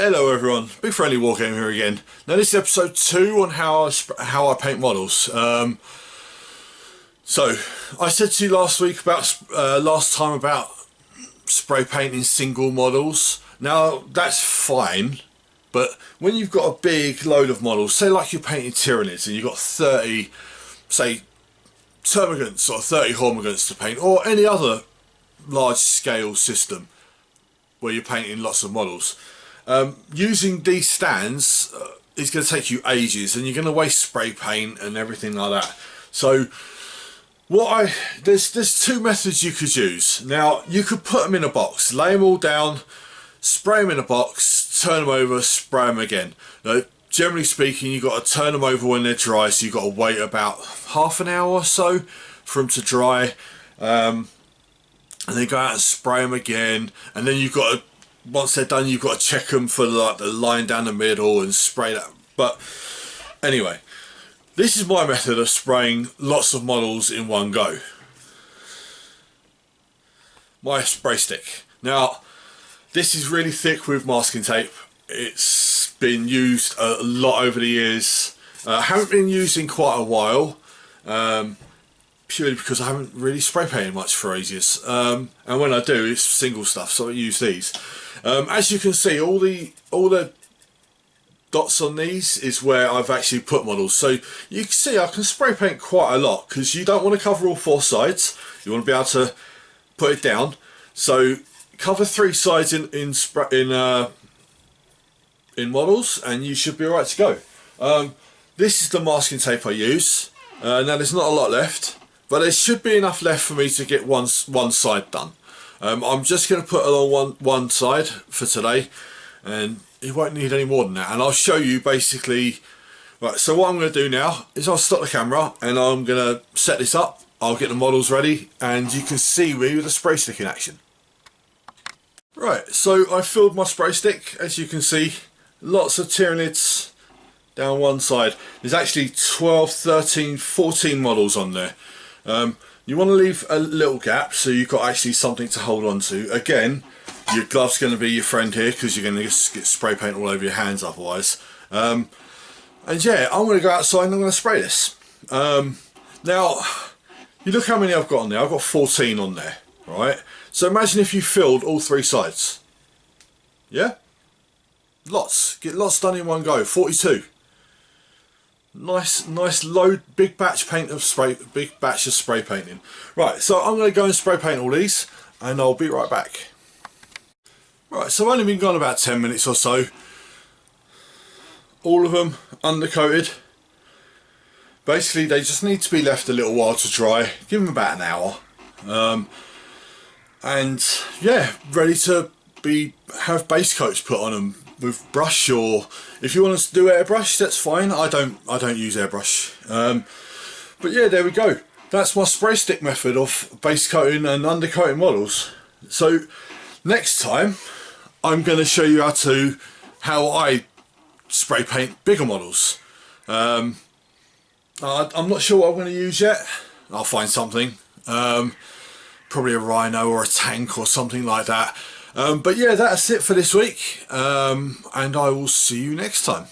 Hello everyone, Big Friendly Wargame here again. Now this is episode 2 on how I paint models. So I said to you last time about spray painting single models. Now that's fine, but when you've got a big load of models, say like you're painting Tyranids and you've got 30, say, Termagants or 30 Hormagaunts to paint, or any other large scale system where you're painting lots of models. Using these stands is going to take you ages, and you're going to waste spray paint and everything like that. So there's two methods you could use. Now you could put them in a box, lay them all down, spray them in a box, turn them over, spray them again. Now, generally speaking, you've got to turn them over when they're dry, so you've got to wait about half an hour or so for them to dry, and then go out and spray them again, and then you've got to, once they're done, you've got to check them for like the line down the middle and spray that. But anyway, this is my method of spraying lots of models in one go. My spray stick. Now this is really thick with masking tape. It's been used a lot over the years. Haven't been used in quite a while, purely because I haven't really spray painted much for ages, and when I do, it's single stuff, so I use these. As you can see, all the dots on these is where I've actually put models, so you can see I can spray paint quite a lot, because you don't want to cover all 4 sides. You want to be able to put it down, so cover 3 sides in models, and you should be alright to go. This is the masking tape I use. Now there's not a lot left, but there should be enough left for me to get one side done. I'm just going to put it on one side for today, and it won't need any more than that, and I'll show you basically. Right, so what I'm going to do now is I'll stop the camera and I'm going to set this up. I'll get the models ready and you can see me with the spray stick in action. Right, so I filled my spray stick, as you can see, lots of Tyranids down one side. There's actually 12, 13, 14 models on there. You want to leave a little gap so you've got actually something to hold on to. Again, your glove's going to be your friend here, because you're going to get spray paint all over your hands otherwise. And yeah, I'm going to go outside and I'm going to spray this. Now, you look how many I've got on there. I've got 14 on there, right? So imagine if you filled all 3 sides. Yeah? Lots. Get lots done in one go. 42. Nice load, big batch of spray painting. Right, so I'm going to go and spray paint all these, and I'll be right back. Right, so I've only been gone about 10 minutes or so. All of them undercoated. Basically, they just need to be left a little while to dry. Give them about an hour, and yeah, ready to have base coats put on them with brush, or if you want to do airbrush, that's fine. I don't use airbrush, but yeah, there we go. That's my spray stick method of base coating and undercoating models. So next time I'm going to show you how I spray paint bigger models. I'm not sure what I'm going to use yet. I'll find something, probably a rhino or a tank or something like that. But yeah, that's it for this week, and I will see you next time.